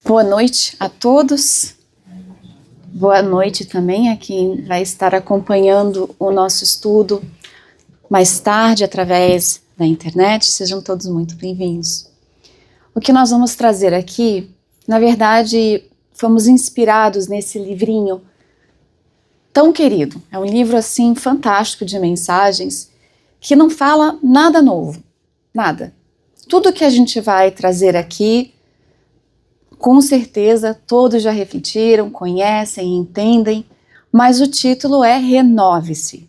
Boa noite a todos. Boa noite também a quem vai estar acompanhando o nosso estudo mais tarde através da internet. Sejam todos muito bem-vindos. O que nós vamos trazer aqui, na verdade, fomos inspirados nesse livrinho tão querido. É um livro assim fantástico de mensagens que não fala nada novo, nada. Tudo que a gente vai trazer aqui, com certeza todos já refletiram, conhecem, entendem, mas o título é Renove-se.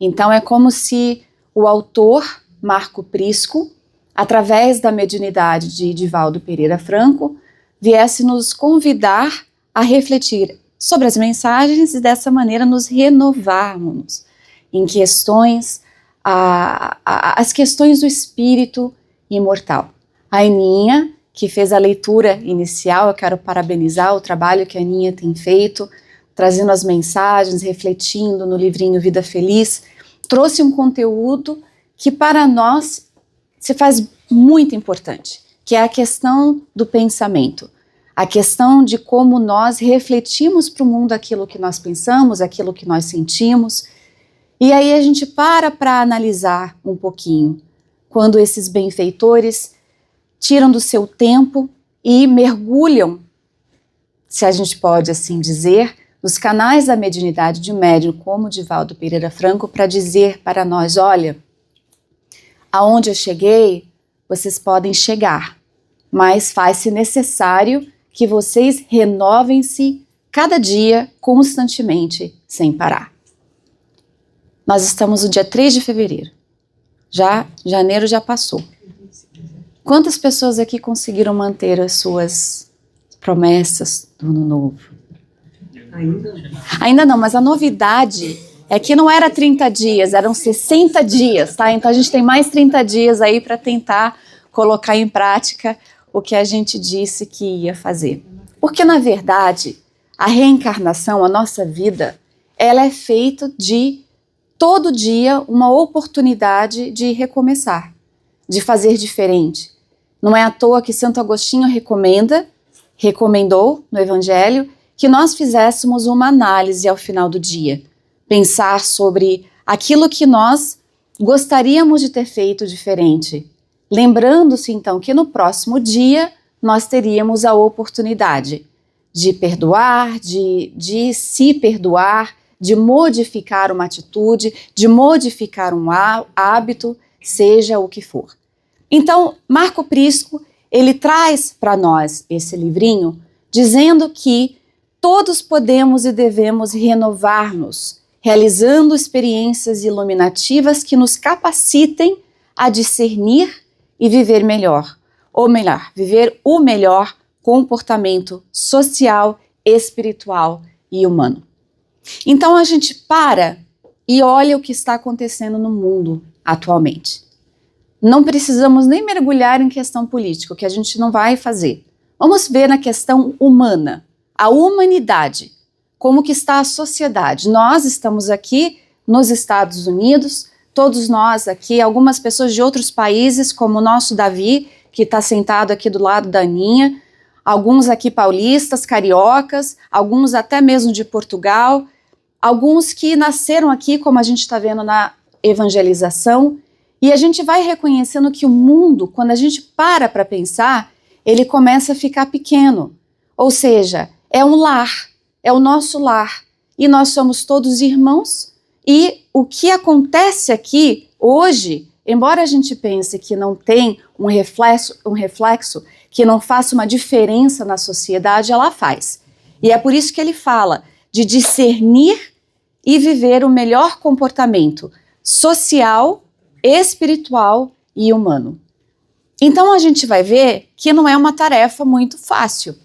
Então é como se o autor, Marco Prisco, através da mediunidade de Divaldo Pereira Franco, viesse nos convidar a refletir sobre as mensagens e dessa maneira nos renovarmos em questões, as questões do espírito imortal. A Aninha, que fez a leitura inicial, eu quero parabenizar o trabalho que a Aninha tem feito, trazendo as mensagens, refletindo no livrinho Vida Feliz, trouxe um conteúdo que para nós se faz muito importante, que é a questão do pensamento, a questão de como nós refletimos para o mundo aquilo que nós pensamos, aquilo que nós sentimos, e aí a gente para analisar um pouquinho, quando esses benfeitores tiram do seu tempo e mergulham, se a gente pode assim dizer, nos canais da mediunidade de médium como Divaldo Pereira Franco para dizer para nós, olha, aonde eu cheguei, vocês podem chegar, mas faz-se necessário que vocês renovem-se cada dia, constantemente, sem parar. Nós estamos no dia 3 de fevereiro, janeiro já passou. Quantas pessoas aqui conseguiram manter as suas promessas do ano novo? Ainda não, mas a novidade é que não era 30 dias, eram 60 dias, tá? Então a gente tem mais 30 dias aí para tentar colocar em prática o que a gente disse que ia fazer. Porque, na verdade, a reencarnação, a nossa vida, ela é feita de todo dia uma oportunidade de recomeçar, de fazer diferente. Não é à toa que Santo Agostinho recomendou no Evangelho que nós fizéssemos uma análise ao final do dia, pensar sobre aquilo que nós gostaríamos de ter feito diferente, lembrando-se então que no próximo dia nós teríamos a oportunidade de perdoar, de se perdoar, de modificar uma atitude, de modificar um hábito, seja o que for. Então, Marco Prisco, ele traz para nós esse livrinho, dizendo que todos podemos e devemos renovar-nos, realizando experiências iluminativas que nos capacitem a discernir e viver melhor, ou melhor, viver o melhor comportamento social, espiritual e humano. Então a gente para e olha o que está acontecendo no mundo atualmente. Não precisamos nem mergulhar em questão política, que a gente não vai fazer. Vamos ver na questão humana, a humanidade, como que está a sociedade. Nós estamos aqui nos Estados Unidos, todos nós aqui, algumas pessoas de outros países, como o nosso Davi, que está sentado aqui do lado da Aninha, alguns aqui paulistas, cariocas, alguns até mesmo de Portugal, alguns que nasceram aqui, como a gente está vendo na evangelização, e a gente vai reconhecendo que o mundo, quando a gente para pensar, ele começa a ficar pequeno. Ou seja, é um lar, é o nosso lar. E nós somos todos irmãos. E o que acontece aqui hoje, embora a gente pense que não tem um reflexo que não faça uma diferença na sociedade, ela faz. E é por isso que ele fala de discernir e viver o melhor comportamento social, espiritual e humano. Então a gente vai ver que não é uma tarefa muito fácil,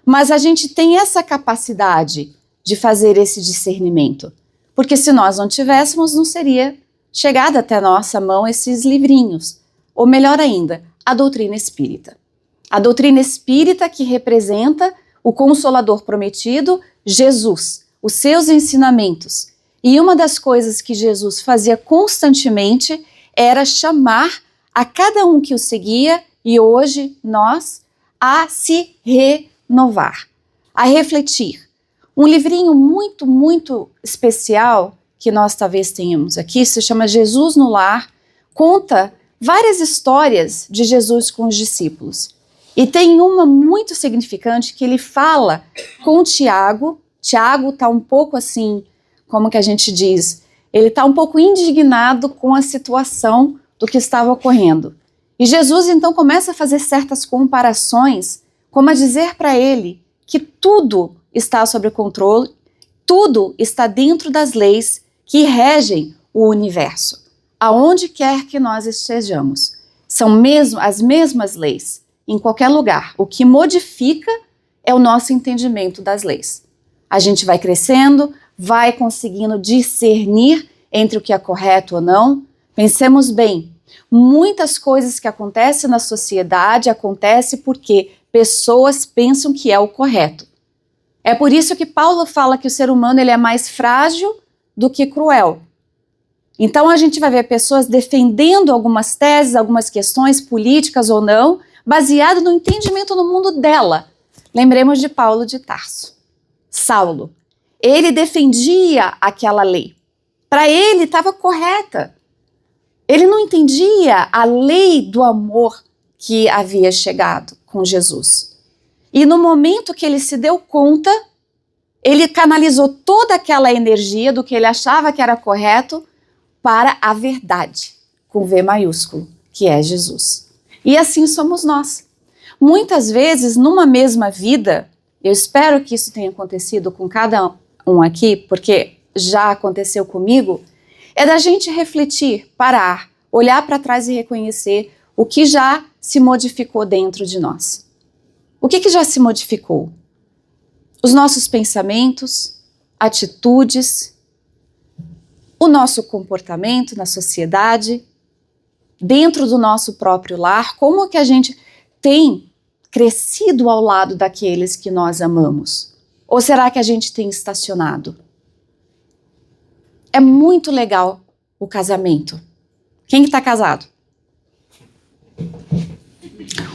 mas a gente tem essa capacidade de fazer esse discernimento, porque se nós não tivéssemos, não seria chegado até a nossa mão esses livrinhos, ou melhor ainda, a doutrina espírita. A doutrina espírita que representa o Consolador prometido, Jesus, os seus ensinamentos. E uma das coisas que Jesus fazia constantemente era chamar a cada um que o seguia, e hoje nós, a se renovar, a refletir. Um livrinho muito, muito especial que nós talvez tenhamos aqui, se chama Jesus no Lar, conta várias histórias de Jesus com os discípulos. E tem uma muito significante que ele fala com Tiago. Tiago está um pouco assim, como que a gente diz, ele está um pouco indignado com a situação do que estava ocorrendo. E Jesus então começa a fazer certas comparações, como a dizer para ele que tudo está sob controle, tudo está dentro das leis que regem o universo, aonde quer que nós estejamos. São mesmo as mesmas leis, em qualquer lugar. O que modifica é o nosso entendimento das leis. A gente vai crescendo, vai conseguindo discernir entre o que é correto ou não. Pensemos bem, muitas coisas que acontecem na sociedade acontecem porque pessoas pensam que é o correto. É por isso que Paulo fala que o ser humano ele é mais frágil do que cruel. Então a gente vai ver pessoas defendendo algumas teses, algumas questões políticas ou não, baseado no entendimento no mundo dela. Lembremos de Paulo de Tarso. Saulo. Ele defendia aquela lei. Para ele estava correta. Ele não entendia a lei do amor que havia chegado com Jesus. E no momento que ele se deu conta, ele canalizou toda aquela energia do que ele achava que era correto para a verdade, com V maiúsculo, que é Jesus. E assim somos nós. Muitas vezes, numa mesma vida, eu espero que isso tenha acontecido com cada um aqui, porque já aconteceu comigo, é da gente refletir, parar, olhar para trás e reconhecer o que já se modificou dentro de nós. O que já se modificou? Os nossos pensamentos, atitudes, o nosso comportamento na sociedade, dentro do nosso próprio lar, como que a gente tem crescido ao lado daqueles que nós amamos? Ou será que a gente tem estacionado? É muito legal o casamento. Quem está casado?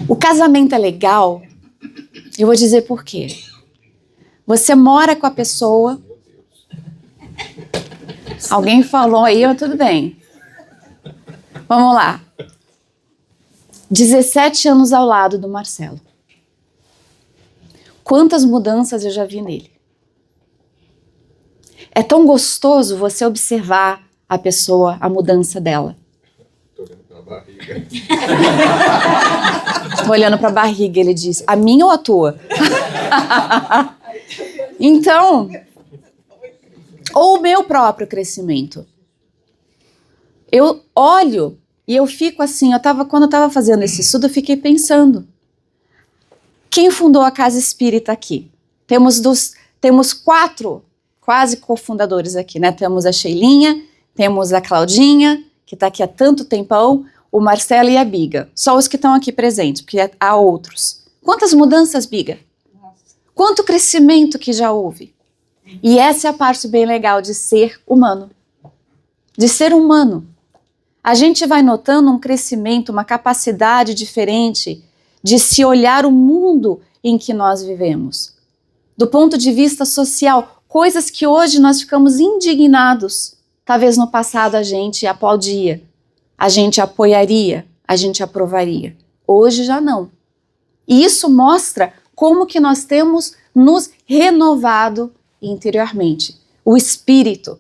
O casamento é legal, eu vou dizer por quê. Você mora com a pessoa. Alguém falou aí, tudo bem. Vamos lá. 17 anos ao lado do Marcelo. Quantas mudanças eu já vi nele. É tão gostoso você observar a pessoa, a mudança dela. Tô olhando pra barriga. Tô olhando pra barriga, ele disse. A minha ou a tua? Então, ou o meu próprio crescimento. Eu olho e eu fico assim, quando eu estava fazendo esse estudo, eu fiquei pensando. Quem fundou a Casa Espírita aqui? Temos 4 quase cofundadores aqui, né? Temos a Sheilinha, temos a Claudinha, que está aqui há tanto tempão, o Marcelo e a Biga. Só os que estão aqui presentes, porque há outros. Quantas mudanças, Biga? Quanto crescimento que já houve? E essa é a parte bem legal de ser humano. De ser humano. A gente vai notando um crescimento, uma capacidade diferente de se olhar o mundo em que nós vivemos. Do ponto de vista social, coisas que hoje nós ficamos indignados. Talvez no passado a gente aplaudia, a gente apoiaria, a gente aprovaria. Hoje já não. E isso mostra como que nós temos nos renovado interiormente. O espírito.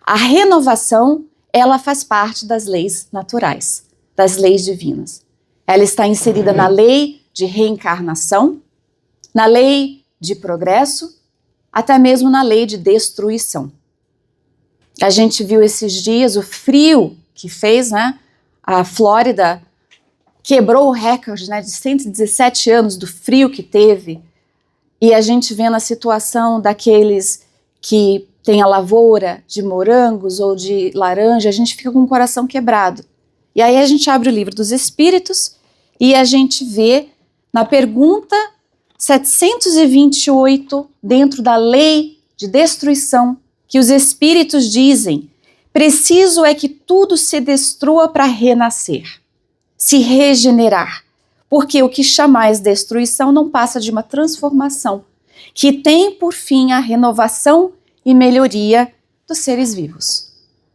A renovação, ela faz parte das leis naturais, das leis divinas. Ela está inserida na lei de reencarnação, na lei de progresso, até mesmo na lei de destruição. A gente viu esses dias o frio que fez, né? A Flórida quebrou o recorde, né, de 117 anos do frio que teve. E a gente vendo a situação daqueles que têm a lavoura de morangos ou de laranja, a gente fica com o coração quebrado. E aí a gente abre o livro dos Espíritos e a gente vê na pergunta 728, dentro da lei de destruição, que os Espíritos dizem: preciso é que tudo se destrua para renascer, se regenerar. porque o que chamais destruição não passa de uma transformação, que tem por fim a renovação e melhoria dos seres vivos.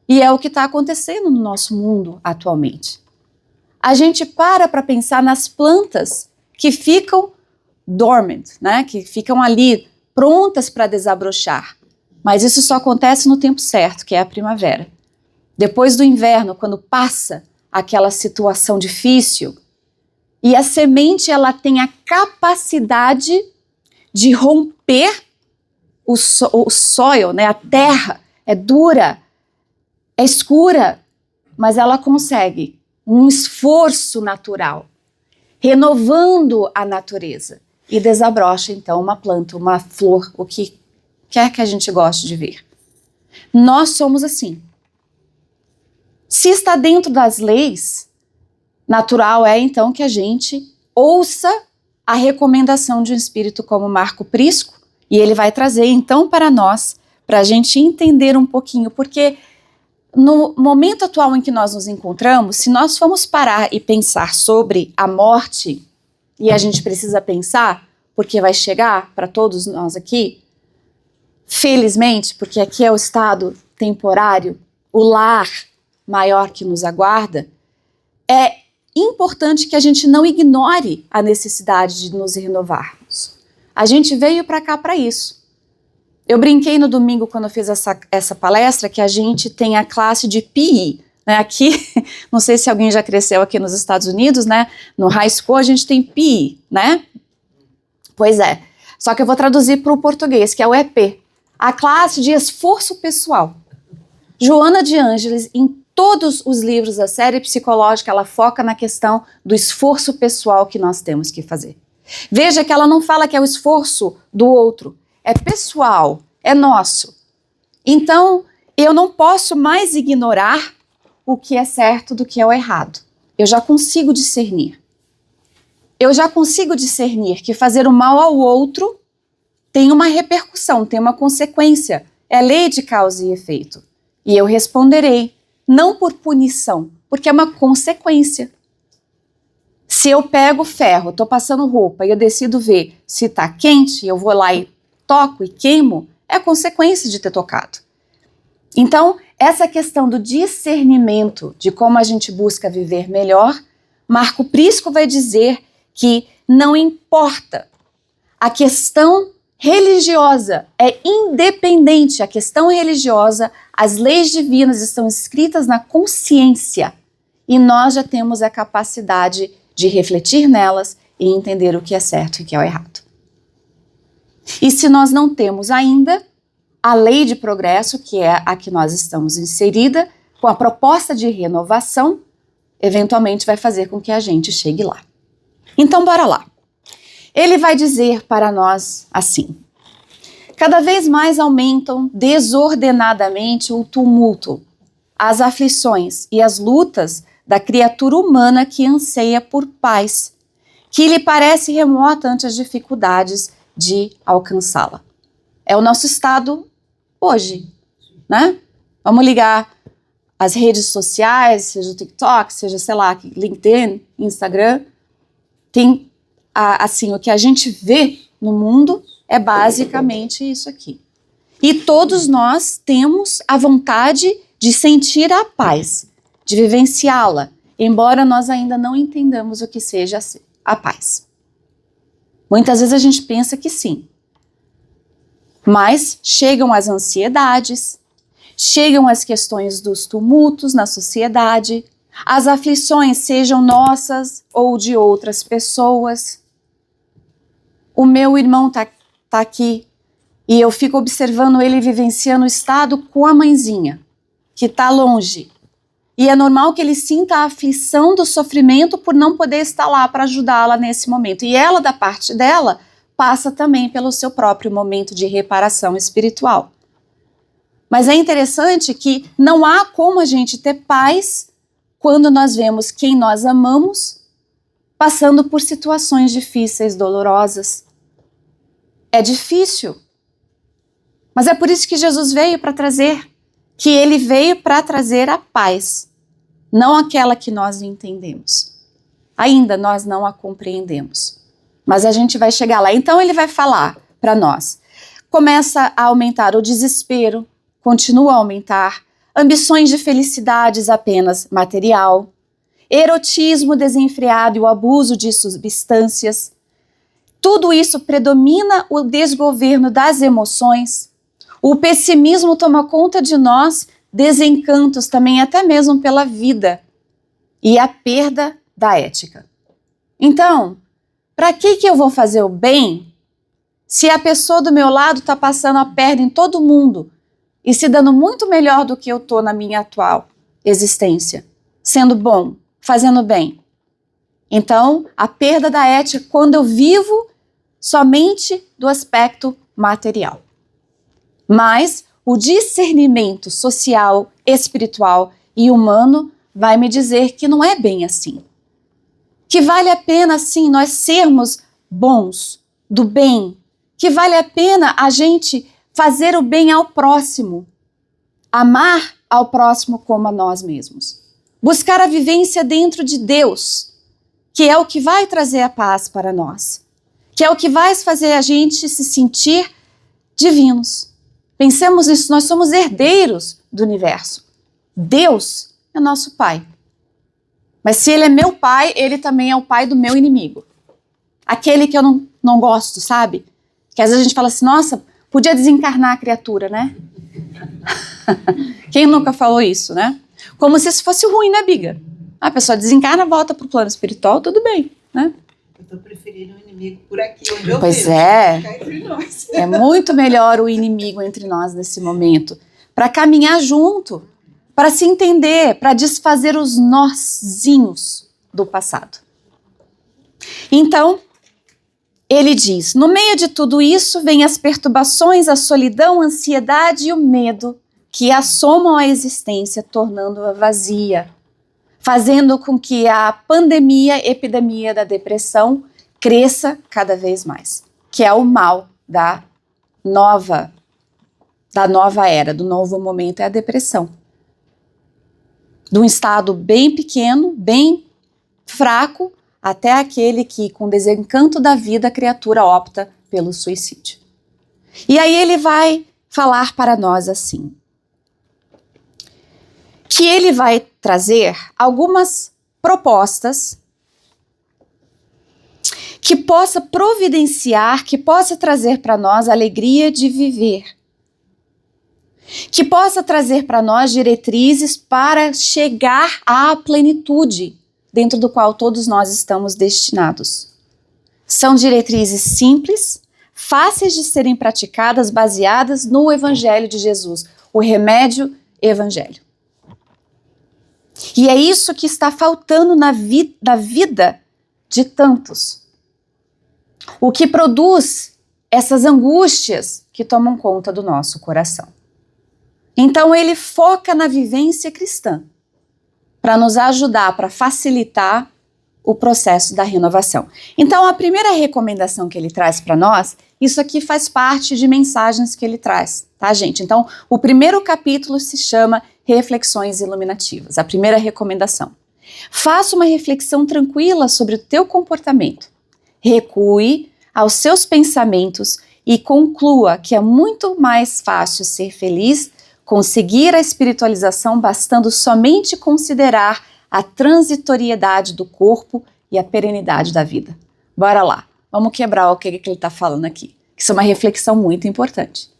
E é o que está acontecendo no nosso mundo atualmente. A gente para pensar nas plantas que ficam dormant, né? Que ficam ali prontas para desabrochar. Mas isso só acontece no tempo certo, que é a primavera. Depois do inverno, quando passa aquela situação difícil, e a semente ela tem a capacidade de romper o soil, né? A terra é dura, é escura, mas ela consegue um esforço natural, renovando a natureza, e desabrocha então uma planta, uma flor, o que quer que a gente goste de ver. Nós somos assim. Se está dentro das leis, natural é então que a gente ouça a recomendação de um espírito como Marco Prisco, e ele vai trazer então para nós, para a gente entender um pouquinho, porque no momento atual em que nós nos encontramos, se nós formos parar e pensar sobre a morte, e a gente precisa pensar, porque vai chegar para todos nós aqui, felizmente, porque aqui é o estado temporário, o lar maior que nos aguarda, é importante que a gente não ignore a necessidade de nos renovarmos. A gente veio para cá para isso. Eu brinquei no domingo, quando eu fiz essa palestra, que a gente tem a classe de PE, né? Aqui, não sei se alguém já cresceu aqui nos Estados Unidos, né? No high school a gente tem PE, né? Pois é. Só que eu vou traduzir para o português, que é o EP. A classe de esforço pessoal. Joana de Ângeles, em todos os livros da série psicológica, ela foca na questão do esforço pessoal que nós temos que fazer. Veja que ela não fala que é o esforço do outro. É pessoal, é nosso. Então, eu não posso mais ignorar o que é certo do que é o errado. Eu já consigo discernir. Eu já consigo discernir que fazer o mal ao outro tem uma repercussão, tem uma consequência. É lei de causa e efeito. E eu responderei, não por punição, porque é uma consequência. Se eu pego ferro, estou passando roupa e eu decido ver se está quente, eu vou lá e toco e queimo, é a consequência de ter tocado. Então, essa questão do discernimento de como a gente busca viver melhor, Marco Prisco vai dizer que não importa, a questão religiosa é independente, a questão religiosa, as leis divinas estão escritas na consciência e nós já temos a capacidade de refletir nelas e entender o que é certo e o que é o errado. E se nós não temos ainda a lei de progresso, que é a que nós estamos inserida, com a proposta de renovação, eventualmente vai fazer com que a gente chegue lá. Então, bora lá. Ele vai dizer para nós assim: cada vez mais aumentam desordenadamente o tumulto, as aflições e as lutas da criatura humana que anseia por paz, que lhe parece remota ante as dificuldades de alcançá-la. É o nosso estado hoje, né? Vamos ligar as redes sociais, seja o TikTok, seja, sei lá, LinkedIn, Instagram. Tem, assim, o que a gente vê no mundo é basicamente isso aqui. E todos nós temos a vontade de sentir a paz, de vivenciá-la, embora nós ainda não entendamos o que seja a paz. Muitas vezes a gente pensa que sim, mas chegam as ansiedades, chegam as questões dos tumultos na sociedade, as aflições, sejam nossas ou de outras pessoas. O meu irmão tá aqui e eu fico observando ele vivenciando o estado com a mãezinha, que está longe. E é normal que ele sinta a aflição do sofrimento por não poder estar lá para ajudá-la nesse momento. E ela, da parte dela, passa também pelo seu próprio momento de reparação espiritual. Mas é interessante que não há como a gente ter paz quando nós vemos quem nós amamos passando por situações difíceis, dolorosas. É difícil. Mas é por isso que Jesus veio para trazer, que ele veio para trazer a paz, não aquela que nós entendemos. Ainda nós não a compreendemos. Mas a gente vai chegar lá. Então ele vai falar para nós. Começa a aumentar o desespero, continua a aumentar, ambições de felicidades apenas material, erotismo desenfreado e o abuso de substâncias. Tudo isso predomina o desgoverno das emoções. O pessimismo toma conta de nós, desencantos também até mesmo pela vida e a perda da ética. Então, para que eu vou fazer o bem se a pessoa do meu lado está passando a perna em todo mundo e se dando muito melhor do que eu estou na minha atual existência, sendo bom, fazendo bem? Então, a perda da ética quando eu vivo somente do aspecto material. Mas o discernimento social, espiritual e humano vai me dizer que não é bem assim. Que vale a pena, sim, nós sermos bons, do bem. Que vale a pena a gente fazer o bem ao próximo. Amar ao próximo como a nós mesmos. Buscar a vivência dentro de Deus, que é o que vai trazer a paz para nós. Que é o que vai fazer a gente se sentir divinos. Pensemos nisso, nós somos herdeiros do universo. Deus é nosso Pai. Mas se Ele é meu Pai, Ele também é o Pai do meu inimigo. Aquele que eu não gosto, sabe? Que às vezes a gente fala assim, nossa, podia desencarnar a criatura, né? Quem nunca falou isso, né? Como se isso fosse ruim, né, Biga? A pessoa desencarna, volta para o plano espiritual, tudo bem, né? Eu estou preferindo o inimigo por aqui, onde eu Pois vejo. é muito melhor o inimigo entre nós nesse momento, para caminhar junto, para se entender, para desfazer os nozinhos do passado. Então, ele diz, no meio de tudo isso vem as perturbações, a solidão, a ansiedade e o medo que assomam a existência, tornando-a vazia, fazendo com que a epidemia da depressão cresça cada vez mais, que é o mal da nova era, do novo momento, é a depressão. De um estado bem pequeno, bem fraco, até aquele que, com desencanto da vida, a criatura opta pelo suicídio. E aí ele vai falar para nós assim, que ele vai trazer algumas propostas que possa providenciar, que possa trazer para nós a alegria de viver, que possa trazer para nós diretrizes para chegar à plenitude dentro do qual todos nós estamos destinados. São diretrizes simples, fáceis de serem praticadas, baseadas no Evangelho de Jesus, o remédio evangelho. E é isso que está faltando na vida de tantos. O que produz essas angústias que tomam conta do nosso coração. Então ele foca na vivência cristã, para nos ajudar, para facilitar o processo da renovação. Então a primeira recomendação que ele traz para nós, isso aqui faz parte de mensagens que ele traz, tá, gente? Então o primeiro capítulo se chama Reflexões Iluminativas, a primeira recomendação. Faça uma reflexão tranquila sobre o teu comportamento. Recue aos seus pensamentos e conclua que é muito mais fácil ser feliz, conseguir a espiritualização bastando somente considerar a transitoriedade do corpo e a perenidade da vida. Bora lá, vamos quebrar o que ele está falando aqui. Isso é uma reflexão muito importante.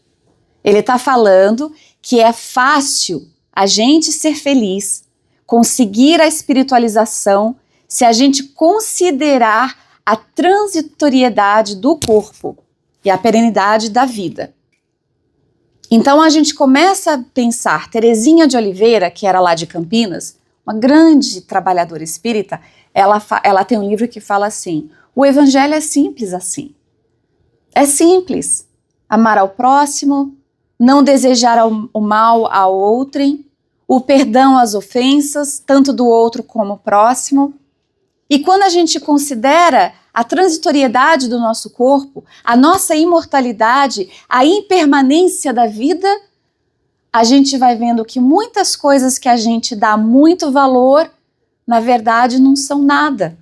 Ele está falando que é fácil a gente ser feliz, conseguir a espiritualização, se a gente considerar a transitoriedade do corpo e a perenidade da vida. Então a gente começa a pensar, Terezinha de Oliveira, que era lá de Campinas, uma grande trabalhadora espírita, ela tem um livro que fala assim, o evangelho é simples assim. É simples, amar ao próximo, não desejar o mal ao outrem, o perdão às ofensas, tanto do outro como próximo. E quando a gente considera a transitoriedade do nosso corpo, a nossa imortalidade, a impermanência da vida, a gente vai vendo que muitas coisas que a gente dá muito valor, na verdade não são nada.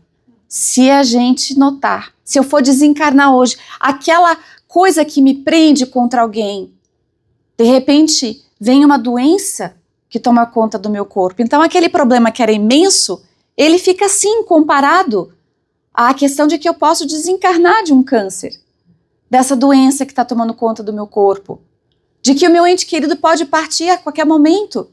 se a gente notar, se eu for desencarnar hoje, aquela coisa que me prende contra alguém, de repente vem uma doença que toma conta do meu corpo. Então aquele problema que era imenso, ele fica assim comparado à questão de que eu posso desencarnar de um câncer, dessa doença que está tomando conta do meu corpo, de que o meu ente querido pode partir a qualquer momento.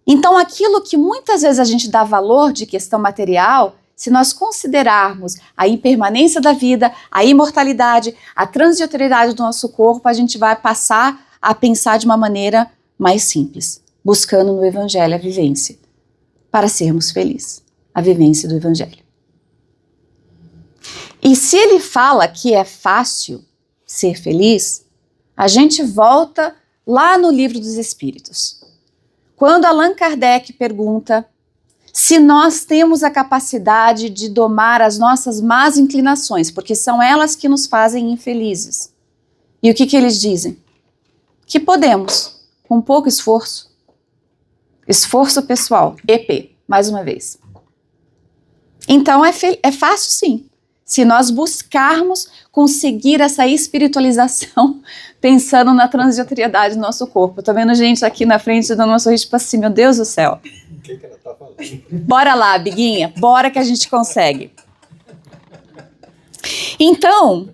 Então aquilo que muitas vezes a gente dá valor de questão material, se nós considerarmos a impermanência da vida, a imortalidade, a transitoriedade do nosso corpo, a gente vai passar a pensar de uma maneira mais simples, buscando no Evangelho a vivência, para sermos felizes, a vivência do Evangelho. E se ele fala que é fácil ser feliz, a gente volta lá no Livro dos Espíritos. Quando Allan Kardec pergunta se nós temos a capacidade de domar as nossas más inclinações, porque são elas que nos fazem infelizes. E o que eles dizem? Que podemos, com pouco esforço. Esforço pessoal, EP, mais uma vez. Então é fácil sim, se nós buscarmos conseguir essa espiritualização pensando na transitoriedade do nosso corpo. Tô vendo gente aqui na frente dando um sorriso tipo assim, meu Deus do céu. O que ela tá falando? Bora lá, Biguinha, bora que a gente consegue. Então,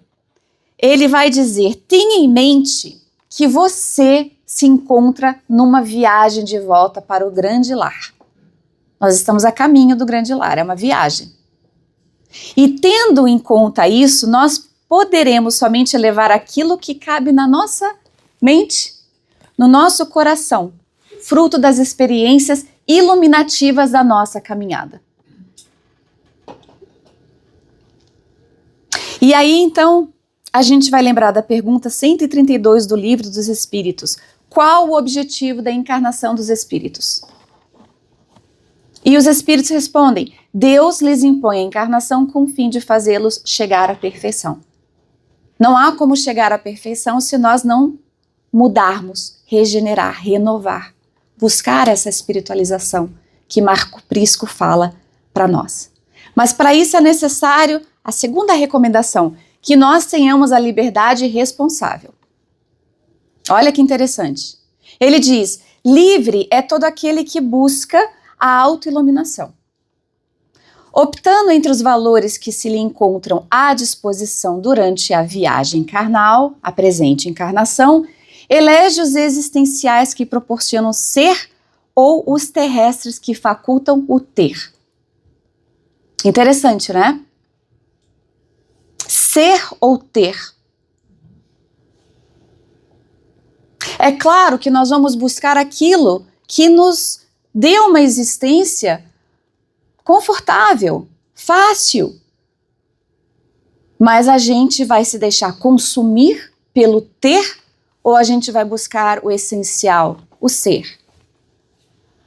ele vai dizer, tenha em mente que você se encontra numa viagem de volta para o grande lar. Nós estamos a caminho do grande lar, é uma viagem. E tendo em conta isso, nós poderemos somente levar aquilo que cabe na nossa mente, no nosso coração, fruto das experiências iluminativas da nossa caminhada. E aí, então, a gente vai lembrar da pergunta 132 do Livro dos Espíritos. Qual o objetivo da encarnação dos espíritos? E os espíritos respondem, Deus lhes impõe a encarnação com o fim de fazê-los chegar à perfeição. Não há como chegar à perfeição se nós não mudarmos, regenerar, renovar, buscar essa espiritualização que Marco Prisco fala para nós. Mas para isso é necessário a segunda recomendação, que nós tenhamos a liberdade responsável. Olha que interessante. Ele diz, livre é todo aquele que busca a autoiluminação. Optando entre os valores que se lhe encontram à disposição durante a viagem carnal, a presente encarnação, elege os existenciais que proporcionam ser ou os terrestres que facultam o ter. Interessante, né? Ser ou ter. É claro que nós vamos buscar aquilo que nos dê uma existência confortável, fácil. Mas a gente vai se deixar consumir pelo ter ou a gente vai buscar o essencial, o ser?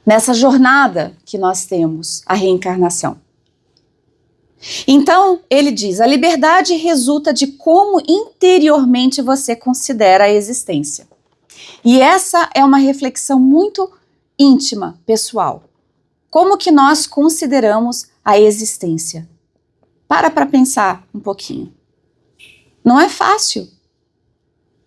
Nessa jornada que nós temos, a reencarnação. Então, ele diz, a liberdade resulta de como interiormente você considera a existência. E essa é uma reflexão muito íntima, pessoal. Como que nós consideramos a existência? Para pensar um pouquinho. Não é fácil.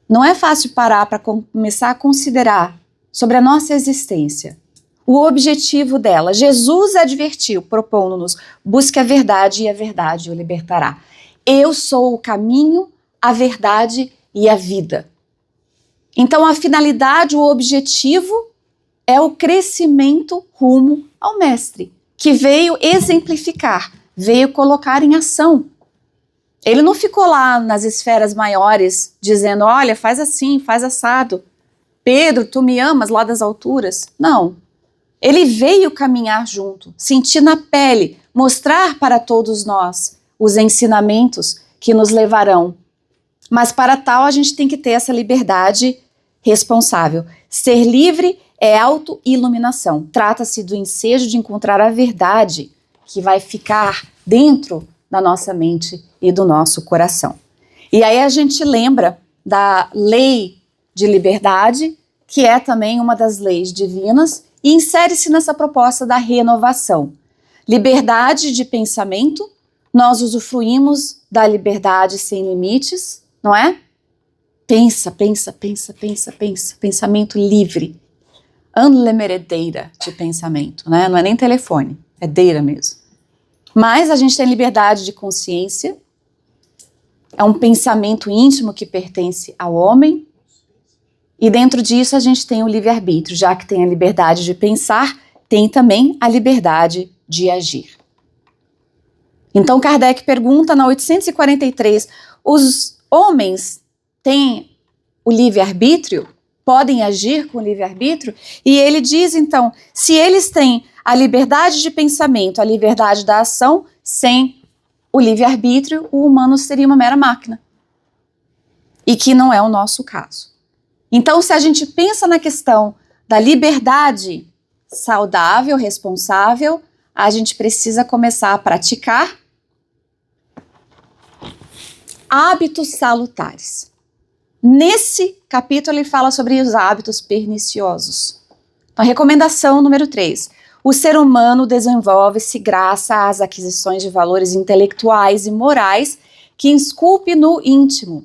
Não é fácil parar para começar a considerar sobre a nossa existência. O objetivo dela. Jesus advertiu, propondo-nos, busque a verdade e a verdade o libertará. Eu sou o caminho, a verdade e a vida. Então a finalidade, o objetivo é o crescimento rumo ao Mestre, que veio exemplificar, veio colocar em ação. Ele não ficou lá nas esferas maiores dizendo, olha, faz assim, faz assado. Pedro, tu me amas lá das alturas. Não. Ele veio caminhar junto, sentir na pele, mostrar para todos nós os ensinamentos que nos levarão. Mas para tal a gente tem que ter essa liberdade responsável. Ser livre é autoiluminação. Trata-se do ensejo de encontrar a verdade que vai ficar dentro da nossa mente e do nosso coração. E aí a gente lembra da lei de liberdade, que é também uma das leis divinas, e insere-se nessa proposta da renovação. Liberdade de pensamento, nós usufruímos da liberdade sem limites, não é? Pensa, pensa, pensa, pensa, pensa. Pensamento livre. Unlimited data de pensamento, né? Não é nem telefone, é data mesmo. Mas a gente tem liberdade de consciência. É um pensamento íntimo que pertence ao homem. E dentro disso a gente tem o livre-arbítrio. Já que tem a liberdade de pensar, tem também a liberdade de agir. Então Kardec pergunta na 843, os homens têm o livre-arbítrio? Podem agir com o livre-arbítrio? E ele diz então, se eles têm a liberdade de pensamento, a liberdade da ação, sem o livre-arbítrio, o humano seria uma mera máquina. E que não é o nosso caso. Então, se a gente pensa na questão da liberdade saudável, responsável, a gente precisa começar a praticar hábitos salutares. Nesse capítulo ele fala sobre os hábitos perniciosos. Então, recomendação número 3. O ser humano desenvolve-se graças às aquisições de valores intelectuais e morais que esculpe no íntimo.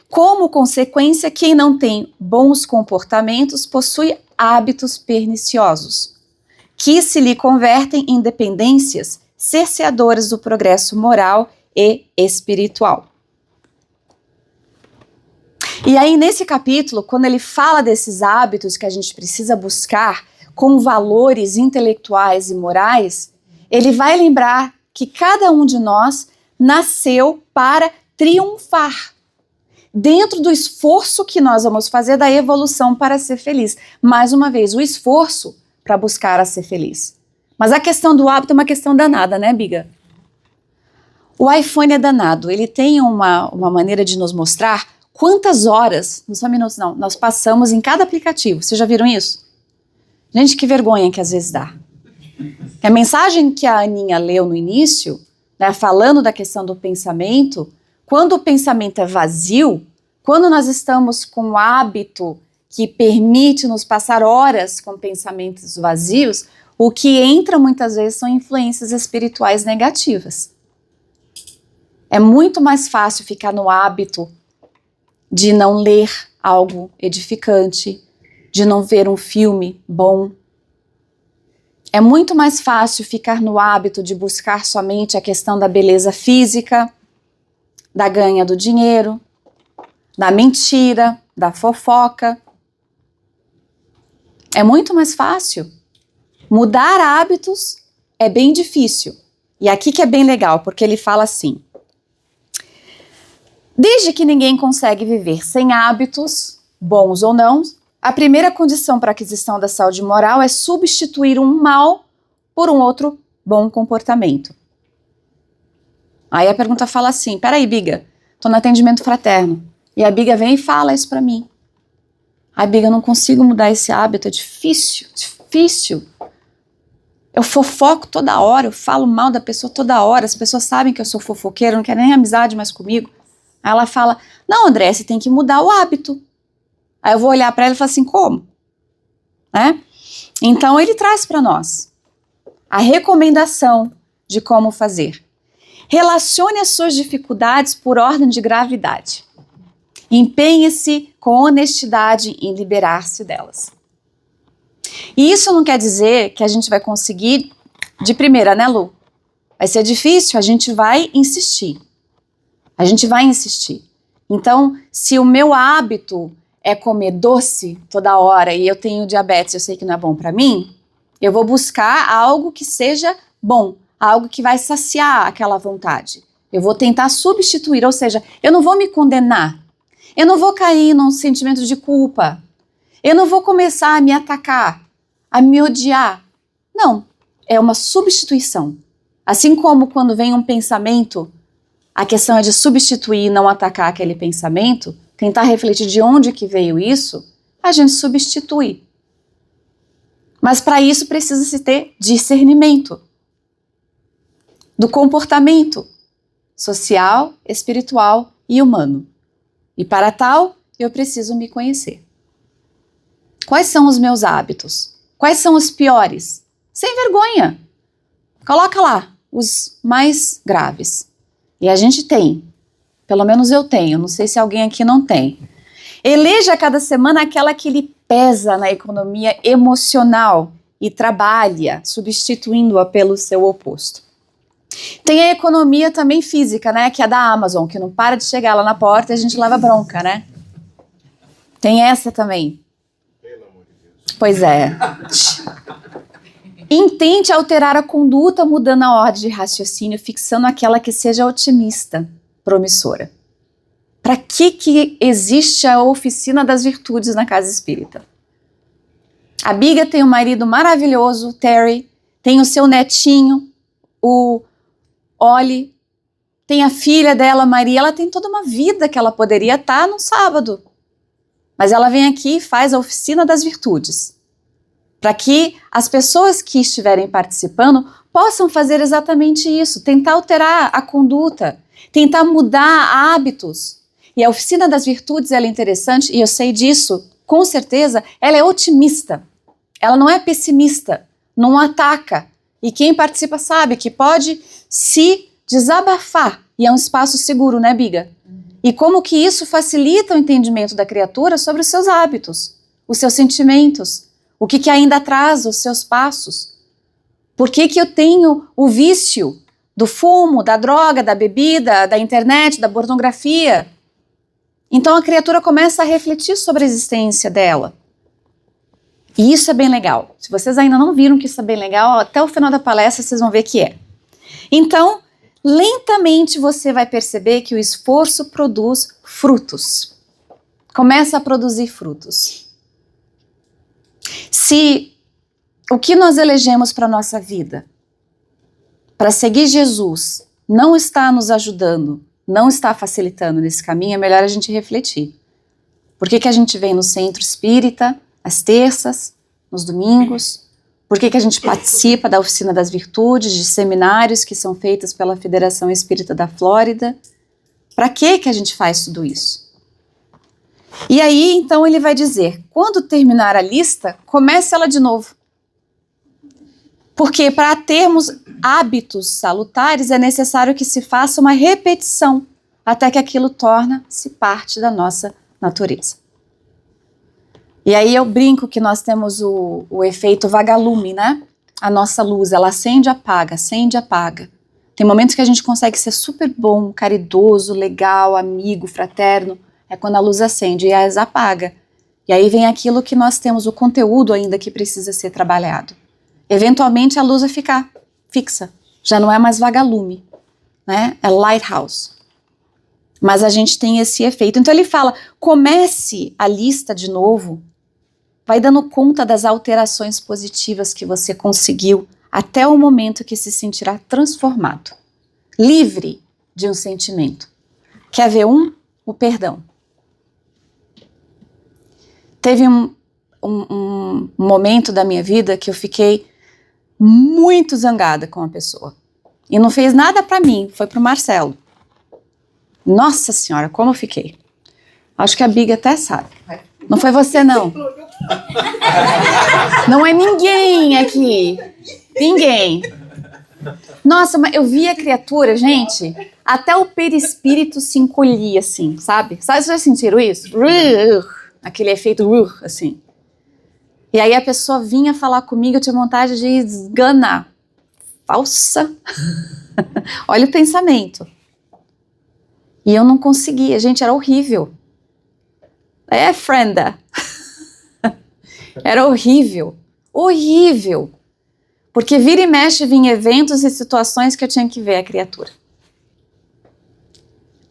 Como consequência, quem não tem bons comportamentos possui hábitos perniciosos, que se lhe convertem em dependências cerceadoras do progresso moral e espiritual. E aí, nesse capítulo, quando ele fala desses hábitos que a gente precisa buscar com valores intelectuais e morais, ele vai lembrar que cada um de nós nasceu para triunfar. Dentro do esforço que nós vamos fazer da evolução para ser feliz. Mais uma vez, o esforço para buscar a ser feliz. Mas a questão do hábito é uma questão danada, né, Biga? O iPhone é danado. Ele tem uma maneira de nos mostrar quantas horas, não são minutos não, nós passamos em cada aplicativo. Vocês já viram isso? Gente, que vergonha que às vezes dá. A mensagem que a Aninha leu no início, né, falando da questão do pensamento, quando o pensamento é vazio, quando nós estamos com o hábito que permite nos passar horas com pensamentos vazios, o que entra muitas vezes são influências espirituais negativas. É muito mais fácil ficar no hábito de não ler algo edificante, de não ver um filme bom. É muito mais fácil ficar no hábito de buscar somente a questão da beleza física, da ganha do dinheiro, da mentira, da fofoca. É muito mais fácil. Mudar hábitos é bem difícil. E aqui que é bem legal, porque ele fala assim: desde que ninguém consegue viver sem hábitos, bons ou não, a primeira condição para a aquisição da saúde moral é substituir um mal por um outro bom comportamento. Aí a pergunta fala assim, peraí, Biga, tô no atendimento fraterno. E a Biga vem e fala isso pra mim. Ai, Biga, eu não consigo mudar esse hábito, é difícil. Eu fofoco toda hora, eu falo mal da pessoa toda hora, as pessoas sabem que eu sou fofoqueira, não querem nem amizade mais comigo. Aí ela fala, não, André, você tem que mudar o hábito. Aí eu vou olhar pra ela e falar assim, como? Né? Então ele traz pra nós a recomendação de como fazer. Relacione as suas dificuldades por ordem de gravidade. Empenhe-se com honestidade em liberar-se delas. E isso não quer dizer que a gente vai conseguir de primeira, né, Lu? Vai ser difícil, a gente vai insistir. A gente vai insistir. Então, se o meu hábito é comer doce toda hora e eu tenho diabetes, eu sei que não é bom para mim, eu vou buscar algo que seja bom, algo que vai saciar aquela vontade. Eu vou tentar substituir, ou seja, eu não vou me condenar. Eu não vou cair num sentimento de culpa. Eu não vou começar a me atacar, a me odiar. Não, é uma substituição. Assim como quando vem um pensamento, a questão é de substituir e não atacar aquele pensamento, tentar refletir de onde que veio isso, a gente substitui. Mas para isso precisa-se ter discernimento do comportamento social, espiritual e humano. E para tal, eu preciso me conhecer. Quais são os meus hábitos? Quais são os piores? Sem vergonha. Coloca lá os mais graves. E a gente tem, pelo menos eu tenho, não sei se alguém aqui não tem. Eleja cada semana aquela que lhe pesa na economia emocional e trabalha, substituindo-a pelo seu oposto. Tem a economia também física, né, que é da Amazon, que não para de chegar lá na porta e a gente leva bronca, né? Tem essa também. Pelo amor de Deus. Pois é. Intente alterar a conduta mudando a ordem de raciocínio, fixando aquela que seja otimista, promissora. Para que existe a oficina das virtudes na casa espírita? A Biga tem um marido maravilhoso, o Terry, tem o seu netinho, o Oli, tem a filha dela, Maria, ela tem toda uma vida que ela poderia estar no sábado. Mas ela vem aqui e faz a oficina das virtudes, para que as pessoas que estiverem participando possam fazer exatamente isso, tentar alterar a conduta, tentar mudar hábitos. E a oficina das virtudes, ela é interessante, e eu sei disso, com certeza, ela é otimista, ela não é pessimista, não ataca. E quem participa sabe que pode se desabafar, e é um espaço seguro, né, Biga? E como que isso facilita o entendimento da criatura sobre os seus hábitos, os seus sentimentos, o que ainda atrasa os seus passos. Por que eu tenho o vício do fumo, da droga, da bebida, da internet, da pornografia? Então a criatura começa a refletir sobre a existência dela. E isso é bem legal. Se vocês ainda não viram que isso é bem legal, até o final da palestra vocês vão ver que é. Então, lentamente você vai perceber que o esforço produz frutos. Começa a produzir frutos. Se o que nós elegemos para a nossa vida, para seguir Jesus, não está nos ajudando, não está facilitando nesse caminho, é melhor a gente refletir. Por que a gente vem no centro espírita, às terças, nos domingos? Por que a gente participa da oficina das virtudes, de seminários que são feitos pela Federação Espírita da Flórida? Para que a gente faz tudo isso? E aí, então, ele vai dizer, quando terminar a lista, comece ela de novo. Porque para termos hábitos salutares é necessário que se faça uma repetição, até que aquilo torna-se parte da nossa natureza. E aí eu brinco que nós temos o efeito vagalume, né? A nossa luz, ela acende e apaga, acende e apaga. Tem momentos que a gente consegue ser super bom, caridoso, legal, amigo, fraterno. É quando a luz acende e as apaga. E aí vem aquilo que nós temos, o conteúdo ainda que precisa ser trabalhado. Eventualmente a luz vai ficar fixa. Já não é mais vagalume, né? É lighthouse. Mas a gente tem esse efeito. Então ele fala, comece a lista de novo. Vai dando conta das alterações positivas que você conseguiu até o momento que se sentirá transformado, livre de um sentimento. Quer ver um? O perdão. Teve um momento da minha vida que eu fiquei muito zangada com a pessoa. E não fez nada para mim, foi pro Marcelo. Nossa Senhora, como eu fiquei. Acho que a Biga até sabe. Não foi você, não. Não é ninguém aqui. Ninguém. Nossa, mas eu vi a criatura, gente, até o perispírito se encolhia assim, sabe? Vocês já sentiram isso? Aquele efeito, assim. E aí a pessoa vinha falar comigo, eu tinha vontade de esganar. Falsa. Olha o pensamento. E eu não conseguia, gente, era horrível. É, Frenda. Era horrível. Horrível. Porque vira e mexe vinha eventos e situações que eu tinha que ver a criatura.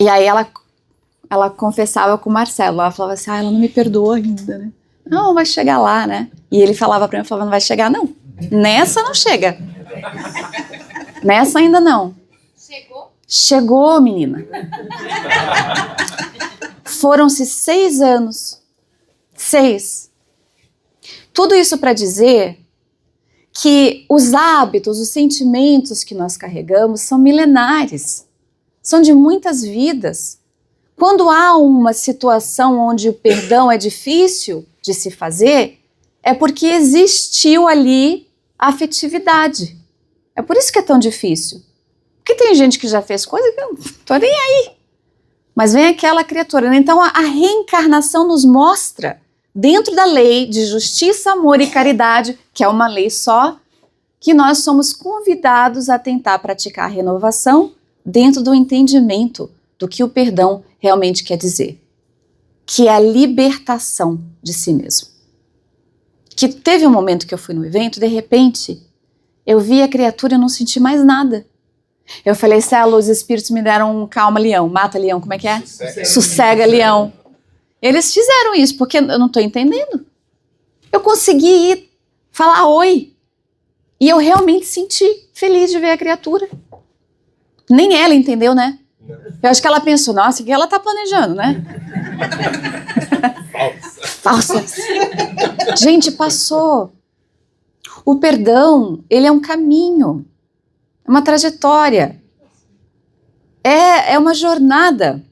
E aí ela confessava com o Marcelo, ela falava assim, ela não me perdoou ainda, né? Não, vai chegar lá, né? E ele falava pra mim, eu falava, não vai chegar não. Nessa não chega. Nessa ainda não. Chegou? Chegou, menina. Foram-se 6 anos. 6. Tudo isso para dizer que os hábitos, os sentimentos que nós carregamos são milenares. São de muitas vidas. Quando há uma situação onde o perdão é difícil de se fazer, é porque existiu ali afetividade. É por isso que é tão difícil. Porque tem gente que já fez coisa que eu não tô nem aí. Mas vem aquela criatura. Então a reencarnação nos mostra, dentro da lei de justiça, amor e caridade, que é uma lei só, que nós somos convidados a tentar praticar a renovação dentro do entendimento do que o perdão realmente quer dizer. Que é a libertação de si mesmo. Que teve um momento que eu fui no evento, de repente, eu vi a criatura e não senti mais nada. Eu falei, Celo, os espíritos me deram um calma, leão, mata, leão, como é que é? Sossega, leão. Eles fizeram isso, porque eu não estou entendendo. Eu consegui ir falar oi. E eu realmente senti feliz de ver a criatura. Nem ela entendeu, né? Eu acho que ela pensou, nossa, o que ela tá planejando, né? Falsa. Gente, passou. O perdão, ele é um caminho. É uma trajetória. É uma jornada.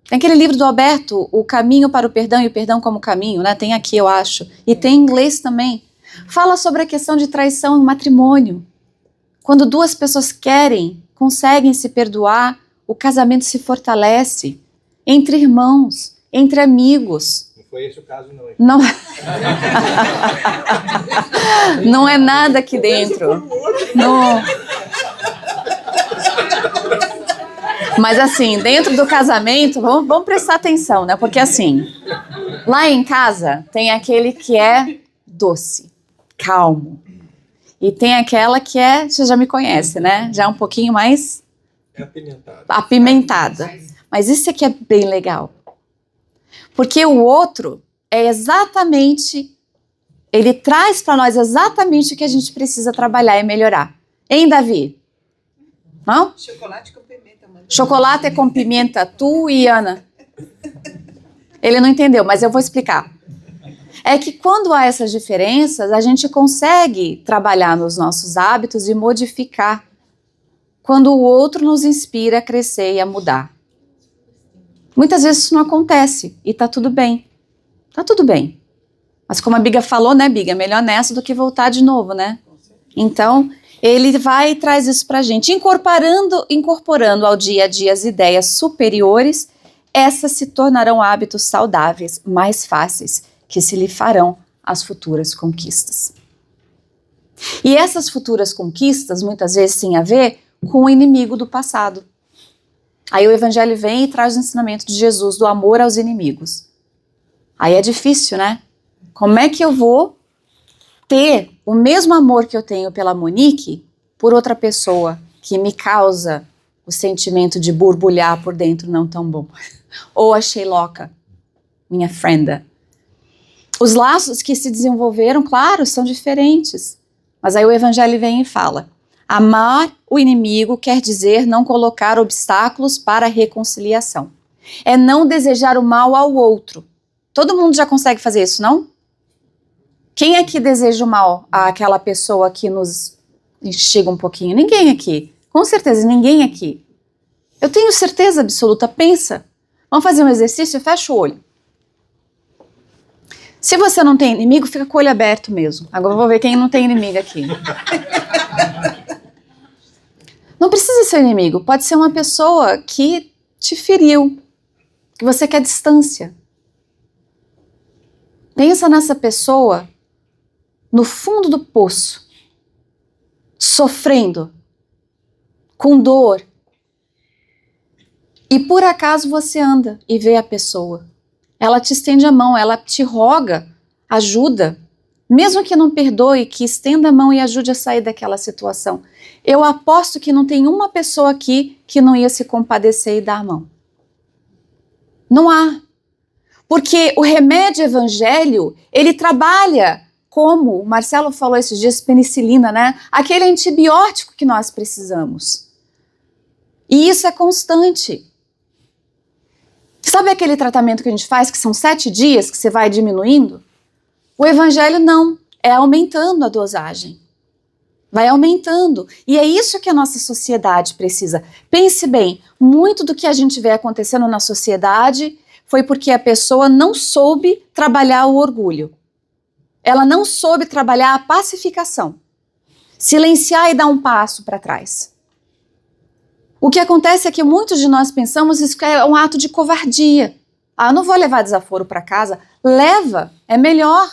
Tem aquele livro do Alberto, O Caminho para o Perdão e o Perdão como Caminho, né? Tem aqui, eu acho. E tem em inglês também. Fala sobre a questão de traição em matrimônio. Quando duas pessoas conseguem se perdoar, o casamento se fortalece. Entre irmãos, entre amigos. Não foi esse o caso, não. Não, não é nada aqui dentro. Não. Mas assim, dentro do casamento, vamos prestar atenção, né? Porque assim, lá em casa tem aquele que é doce, calmo. E tem aquela que você já me conhece, né? Já é um pouquinho mais É apimentada. apimentada. Mas isso aqui é bem legal. Porque o outro é exatamente, ele traz para nós exatamente o que a gente precisa trabalhar e melhorar. Hein, Davi? Não? Chocolate com pimenta, mano. Chocolate é com pimenta, tu e Ana. Ele não entendeu, mas eu vou explicar. É que quando há essas diferenças, a gente consegue trabalhar nos nossos hábitos e modificar quando o outro nos inspira a crescer e a mudar. Muitas vezes isso não acontece e tá tudo bem. Tá tudo bem. Mas como a Biga falou, né, Biga? Melhor nessa do que voltar de novo, né? Então, ele vai e traz isso pra gente. Incorporando ao dia a dia as ideias superiores, essas se tornarão hábitos saudáveis, mais fáceis, que se lhe farão as futuras conquistas. E essas futuras conquistas, muitas vezes, têm a ver com o inimigo do passado. Aí o Evangelho vem e traz o ensinamento de Jesus do amor aos inimigos. Aí é difícil, né? Como é que eu vou ter o mesmo amor que eu tenho pela Monique por outra pessoa que me causa o sentimento de borbulhar por dentro não tão bom? Ou a Sheiloca, minha frienda. Os laços que se desenvolveram, claro, são diferentes. Mas aí o Evangelho vem e fala: amar o inimigo quer dizer não colocar obstáculos para a reconciliação. É não desejar o mal ao outro. Todo mundo já consegue fazer isso, não? Quem aqui deseja o mal àquela pessoa que nos instiga um pouquinho? Ninguém aqui. Com certeza, ninguém aqui. Eu tenho certeza absoluta. Pensa. Vamos fazer um exercício? Fecha o olho. Se você não tem inimigo, fica com o olho aberto mesmo. Agora eu vou ver quem não tem inimigo aqui. Não precisa ser inimigo. Pode ser uma pessoa que te feriu, que você quer distância. Pensa nessa pessoa no fundo do poço, sofrendo, com dor. E por acaso você anda e vê a pessoa. Ela te estende a mão, ela te roga, ajuda. Mesmo que não perdoe, que estenda a mão e ajude a sair daquela situação. Eu aposto que não tem uma pessoa aqui que não ia se compadecer e dar a mão. Não há. Porque o remédio evangelho, ele trabalha como, o Marcelo falou esses dias, penicilina, né? Aquele antibiótico que nós precisamos. E isso é constante. Sabe aquele tratamento que a gente faz, que são 7 dias, que você vai diminuindo? O evangelho não, é aumentando a dosagem. Vai aumentando. E é isso que a nossa sociedade precisa. Pense bem, muito do que a gente vê acontecendo na sociedade foi porque a pessoa não soube trabalhar o orgulho. Ela não soube trabalhar a pacificação. Silenciar e dar um passo para trás. O que acontece é que muitos de nós pensamos isso é um ato de covardia. Ah, não vou levar desaforo para casa. Leva, é melhor.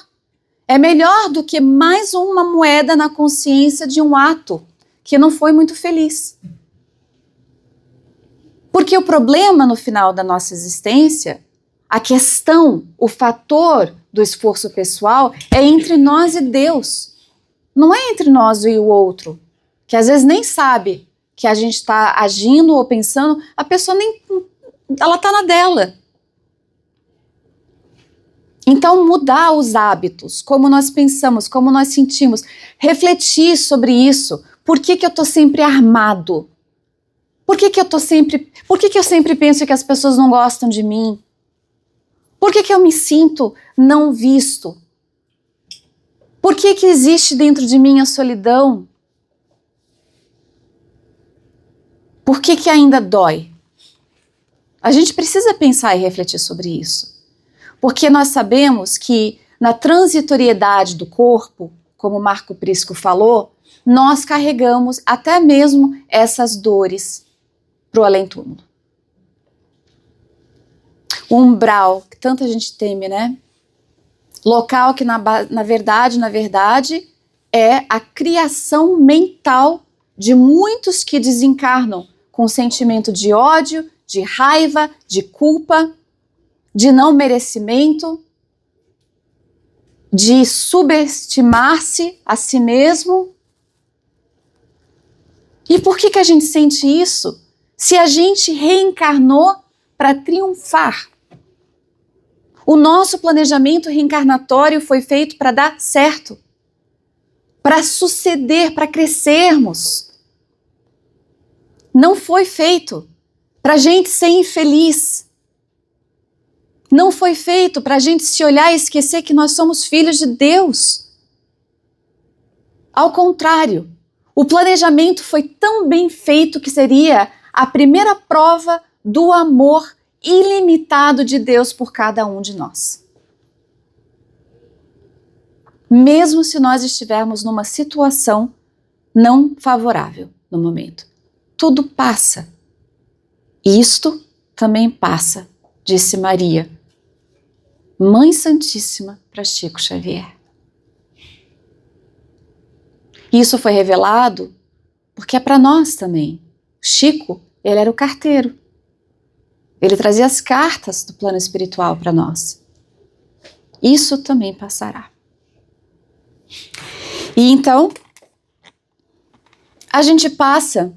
É melhor do que mais uma moeda na consciência de um ato que não foi muito feliz. Porque o problema no final da nossa existência, a questão, o fator do esforço pessoal é entre nós e Deus. Não é entre nós e o outro, que às vezes nem sabe que a gente está agindo ou pensando, a pessoa nem, ela está na dela. Então mudar os hábitos, como nós pensamos, como nós sentimos, refletir sobre isso. Por que eu estou sempre armado? Por que eu sempre penso que as pessoas não gostam de mim? Por que eu me sinto não visto? Por que existe dentro de mim a solidão? Por que ainda dói? A gente precisa pensar e refletir sobre isso. Porque nós sabemos que na transitoriedade do corpo, como Marco Prisco falou, nós carregamos até mesmo essas dores para o além-túmulo. O umbral, que tanta gente teme, né? Local que na verdade, é a criação mental de muitos que desencarnam com sentimento de ódio, de raiva, de culpa, de não merecimento, de subestimar-se a si mesmo. E por que a gente sente isso? Se a gente reencarnou para triunfar. O nosso planejamento reencarnatório foi feito para dar certo, para suceder, para crescermos. Não foi feito para a gente ser infeliz. Não foi feito para a gente se olhar e esquecer que nós somos filhos de Deus. Ao contrário, o planejamento foi tão bem feito que seria a primeira prova do amor ilimitado de Deus por cada um de nós. Mesmo se nós estivermos numa situação não favorável no momento. Tudo passa. Isto também passa, disse Maria, Mãe Santíssima, para Chico Xavier. Isso foi revelado porque é para nós também. Chico, ele era o carteiro. Ele trazia as cartas do plano espiritual para nós. Isso também passará. E então, a gente passa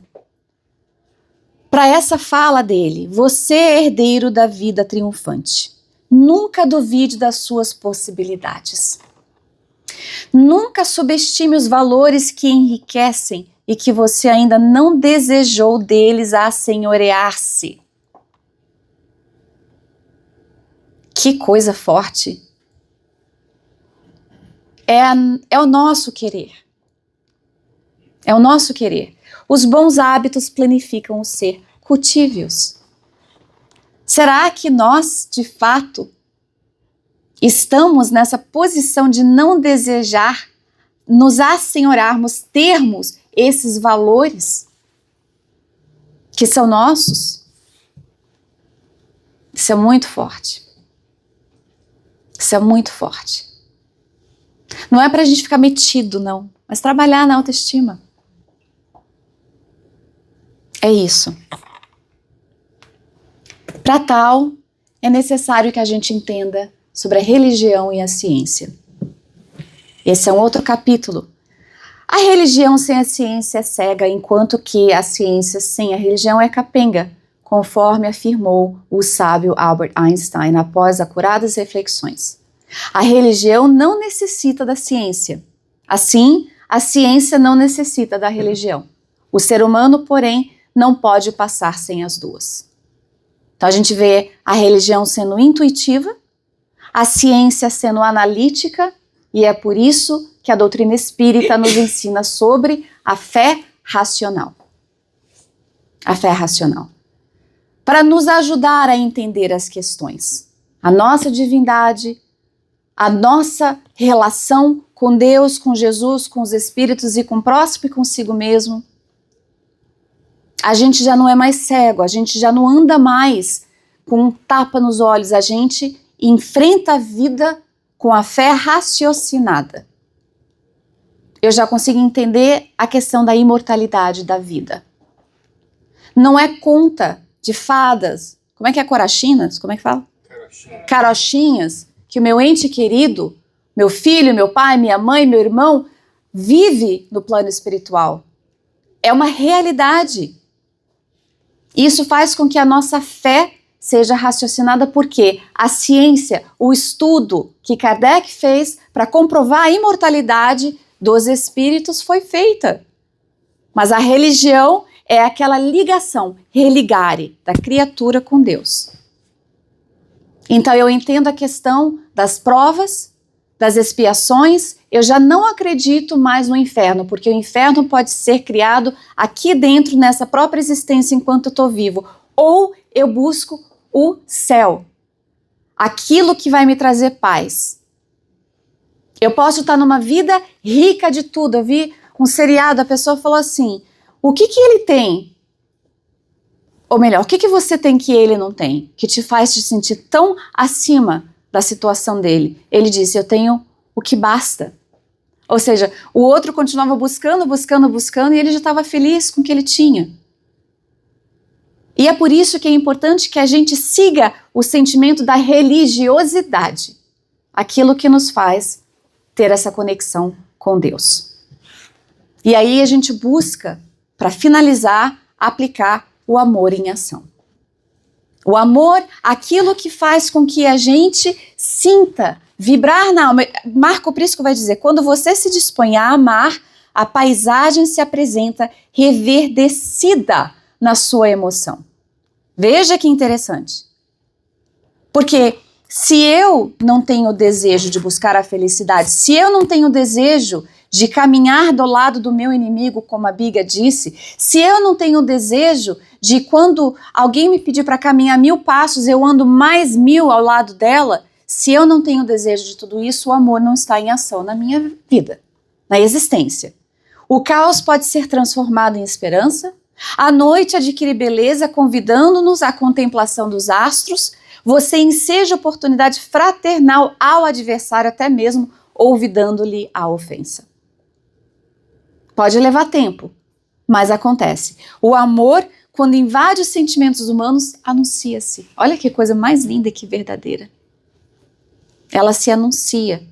para essa fala dele. Você é herdeiro da vida triunfante. Nunca duvide das suas possibilidades. Nunca subestime os valores que enriquecem e que você ainda não desejou deles assenhorear-se. Que coisa forte! É o nosso querer. É o nosso querer. Os bons hábitos planificam o ser. Cultive-os. Será que nós, de fato, estamos nessa posição de não desejar nos assenhorarmos, termos esses valores que são nossos? Isso é muito forte. Isso é muito forte. Não é pra gente ficar metido, não, mas trabalhar na autoestima. É isso. Para tal, é necessário que a gente entenda sobre a religião e a ciência. Esse é um outro capítulo. A religião sem a ciência é cega, enquanto que a ciência sem a religião é capenga, conforme afirmou o sábio Albert Einstein após acuradas reflexões. A religião não necessita da ciência. Assim, a ciência não necessita da religião. O ser humano, porém, não pode passar sem as duas. Então a gente vê a religião sendo intuitiva, a ciência sendo analítica, e é por isso que a doutrina espírita nos ensina sobre a fé racional. A fé racional. Para nos ajudar a entender as questões. A nossa divindade, a nossa relação com Deus, com Jesus, com os espíritos e com o próximo e consigo mesmo. A gente já não é mais cego, a gente já não anda mais com um tapa nos olhos, a gente enfrenta a vida com a fé raciocinada. Eu já consigo entender a questão da imortalidade da vida. Não é conta de fadas, como é que é corachinas? Como é que fala? Carochinhas, que o meu ente querido, meu filho, meu pai, minha mãe, meu irmão, vive no plano espiritual. É uma realidade. Isso faz com que a nossa fé seja raciocinada, porque a ciência, o estudo que Kardec fez para comprovar a imortalidade dos espíritos foi feita. Mas a religião é aquela ligação, religare, da criatura com Deus. Então eu entendo a questão das provas, das expiações. Eu já não acredito mais no inferno, porque o inferno pode ser criado aqui dentro, nessa própria existência enquanto eu estou vivo. Ou eu busco o céu, aquilo que vai me trazer paz. Eu posso estar numa vida rica de tudo. Eu vi um seriado, a pessoa falou assim, o que ele tem? Ou melhor, o que você tem que ele não tem? Que te faz te sentir tão acima da situação dele? Ele disse, eu tenho o que basta. Ou seja, o outro continuava buscando e ele já estava feliz com o que ele tinha. E é por isso que é importante que a gente siga o sentimento da religiosidade, aquilo que nos faz ter essa conexão com Deus. E aí a gente busca, para finalizar, aplicar o amor em ação. O amor, aquilo que faz com que a gente sinta, vibrar na alma. Marco Prisco vai dizer, quando você se dispõe a amar, a paisagem se apresenta reverdecida na sua emoção. Veja que interessante. Porque se eu não tenho o desejo de buscar a felicidade, se eu não tenho o desejo de caminhar do lado do meu inimigo, como a Biga disse, se eu não tenho o desejo de quando alguém me pedir para caminhar 1000 passos, eu ando mais 1000 ao lado dela, se eu não tenho o desejo de tudo isso, o amor não está em ação na minha vida, na existência. O caos pode ser transformado em esperança, a noite adquire beleza, convidando-nos à contemplação dos astros, você enseja oportunidade fraternal ao adversário, até mesmo olvidando-lhe a ofensa. Pode levar tempo, mas acontece. O amor, quando invade os sentimentos humanos, anuncia-se. Olha que coisa mais linda e que verdadeira. Ela se anuncia.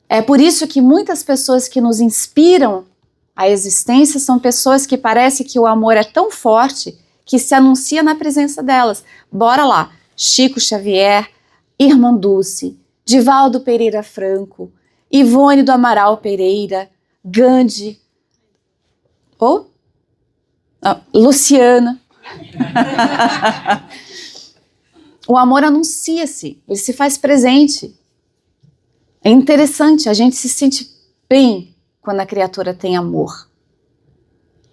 É por isso que muitas pessoas que nos inspiram a existência são pessoas que parece que o amor é tão forte que se anuncia na presença delas. Bora lá. Chico Xavier, Irmã Dulce, Divaldo Pereira Franco, Ivone do Amaral Pereira, Gandhi, Luciana. O amor anuncia-se, ele se faz presente. É interessante, a gente se sente bem quando a criatura tem amor.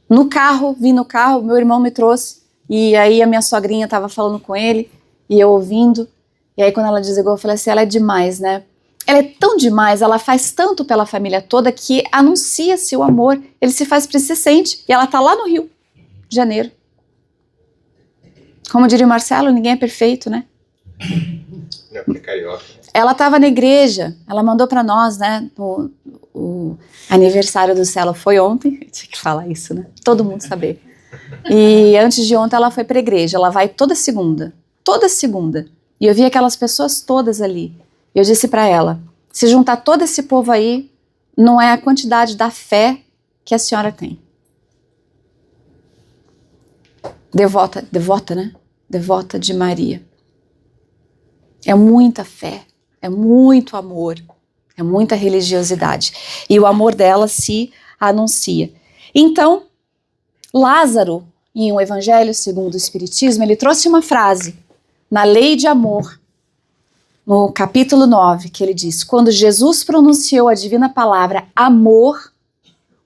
Vim no carro, meu irmão me trouxe, e aí a minha sogrinha estava falando com ele, e eu ouvindo, e aí quando ela desligou, eu falei assim, ela é demais, né? Ela é tão demais, ela faz tanto pela família toda que anuncia-se o amor, ele se faz presente, e ela tá lá no Rio de Janeiro. Como diria o Marcelo, ninguém é perfeito, né? Não, é carioca. Ela estava na igreja, ela mandou para nós, né? O aniversário do Celo foi ontem, eu tinha que falar isso, né? Todo mundo saber. E antes de ontem ela foi para a igreja, ela vai toda segunda. E eu vi aquelas pessoas todas ali. Eu disse para ela, se juntar todo esse povo aí, não é a quantidade da fé que a senhora tem. Devota, né? Devota de Maria. É muita fé, é muito amor, é muita religiosidade. E o amor dela se anuncia. Então, Lázaro, em um Evangelho segundo o Espiritismo, ele trouxe uma frase na Lei de Amor, no capítulo 9, que ele diz, quando Jesus pronunciou a divina palavra amor,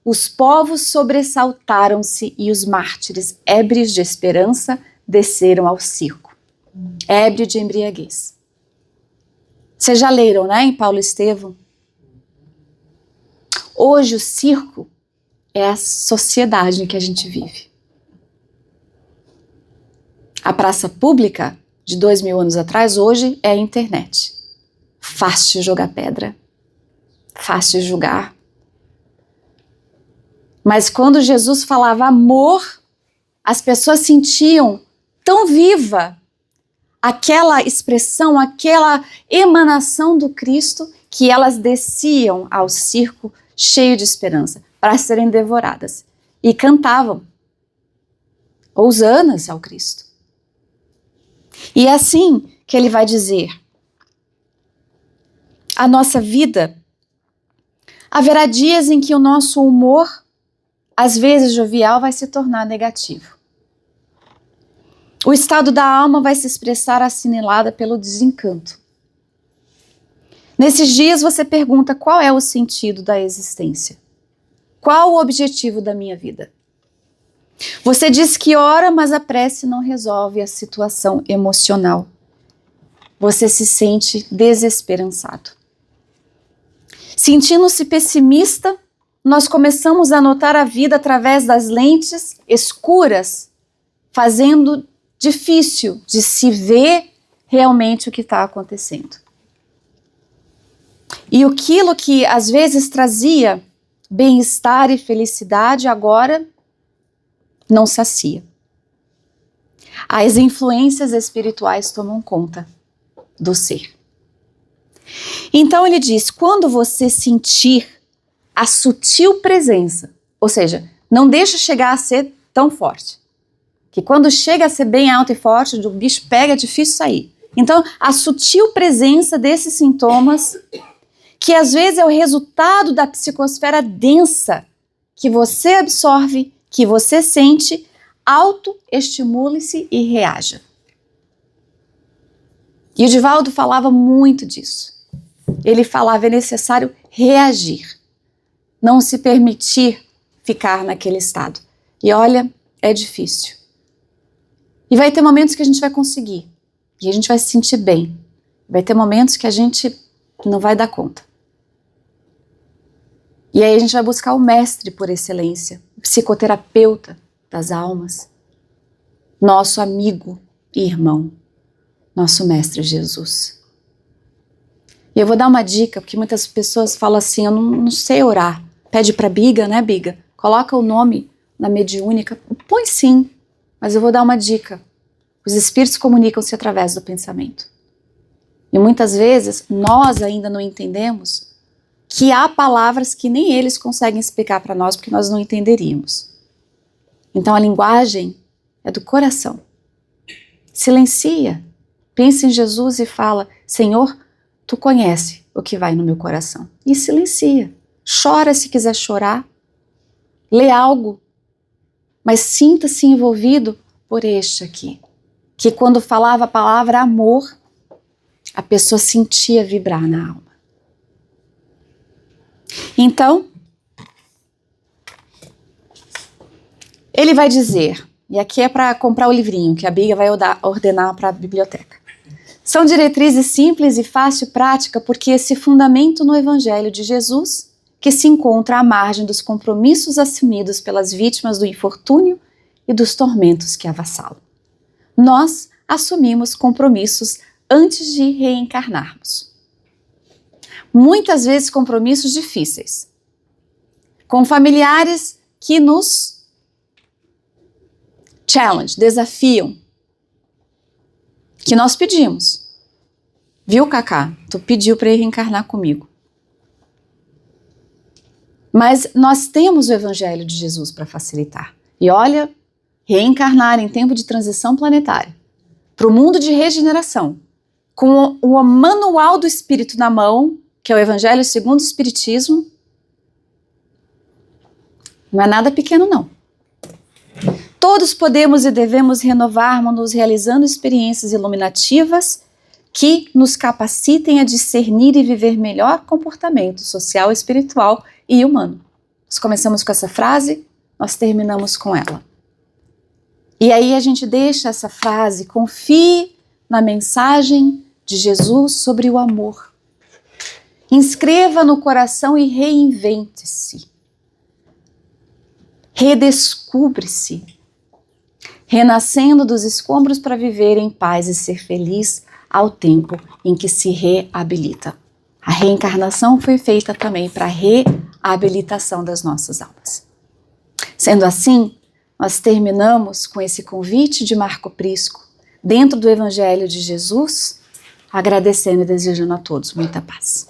os povos sobressaltaram-se e os mártires, ébrios de esperança, desceram ao circo. Ébrio de embriaguez. Vocês já leram, né, em Paulo Estevão? Hoje o circo é a sociedade em que a gente vive. A praça pública de 2000 anos atrás, hoje é a internet. Fácil jogar pedra, fácil julgar. Mas quando Jesus falava amor, as pessoas sentiam tão viva aquela expressão, aquela emanação do Cristo, que elas desciam ao circo cheio de esperança para serem devoradas e cantavam hossanas ao Cristo. E é assim que ele vai dizer: a nossa vida, haverá dias em que o nosso humor, às vezes jovial, vai se tornar negativo. O estado da alma vai se expressar assinalada pelo desencanto. Nesses dias você pergunta: qual é o sentido da existência? Qual o objetivo da minha vida? Você diz que ora, mas a prece não resolve a situação emocional. Você se sente desesperançado. Sentindo-se pessimista, nós começamos a notar a vida através das lentes escuras, fazendo difícil de se ver realmente o que está acontecendo. E aquilo que às vezes trazia bem-estar e felicidade, agora não sacia. As influências espirituais tomam conta do ser. Então ele diz: quando você sentir a sutil presença, ou seja, não deixa chegar a ser tão forte, que quando chega a ser bem alto e forte, o bicho pega, é difícil sair. Então, a sutil presença desses sintomas, que às vezes é o resultado da psicosfera densa, que você absorve, que você sente, autoestimule-se e reaja. E o Divaldo falava muito disso. Ele falava: é necessário reagir, não se permitir ficar naquele estado. E olha, é difícil. E vai ter momentos que a gente vai conseguir, e a gente vai se sentir bem. Vai ter momentos que a gente não vai dar conta. E aí a gente vai buscar o mestre por excelência, o psicoterapeuta das almas, nosso amigo e irmão, nosso mestre Jesus. E eu vou dar uma dica, porque muitas pessoas falam assim: eu não sei orar. Pede para Biga, né, Biga? Coloca o nome na mediúnica. Põe sim, mas eu vou dar uma dica. Os espíritos comunicam-se através do pensamento. E muitas vezes nós ainda não entendemos que há palavras que nem eles conseguem explicar para nós, porque nós não entenderíamos. Então a linguagem é do coração. Silencia, pensa em Jesus e fala: Senhor, tu conhece o que vai no meu coração. E silencia. Chora se quiser chorar. Lê algo. Mas sinta-se envolvido por este aqui. Que quando falava a palavra amor, a pessoa sentia vibrar na alma. Então, ele vai dizer, e aqui é para comprar o livrinho que a Biga vai ordenar para a biblioteca. São diretrizes simples e fácil prática porque se fundamentam no Evangelho de Jesus, que se encontra à margem dos compromissos assumidos pelas vítimas do infortúnio e dos tormentos que avassalam. Nós assumimos compromissos antes de reencarnarmos. Muitas vezes compromissos difíceis, com familiares que nos desafiam, que nós pedimos. Viu, Cacá? Tu pediu para ir reencarnar comigo. Mas nós temos o Evangelho de Jesus para facilitar. E olha, reencarnar em tempo de transição planetária, para o mundo de regeneração, com o manual do Espírito na mão, que é o Evangelho segundo o Espiritismo, não é nada pequeno, não. Todos podemos e devemos renovar-nos realizando experiências iluminativas que nos capacitem a discernir e viver melhor comportamento social, espiritual e humano. Nós começamos com essa frase, nós terminamos com ela. E aí a gente deixa essa frase: confie na mensagem de Jesus sobre o amor. Inscreva no coração e reinvente-se. Redescubra-se. renascendo dos escombros para viver em paz e ser feliz ao tempo em que se reabilita. A reencarnação foi feita também para a reabilitação das nossas almas. Sendo assim, nós terminamos com esse convite de Marco Prisco, dentro do Evangelho de Jesus, agradecendo e desejando a todos muita paz.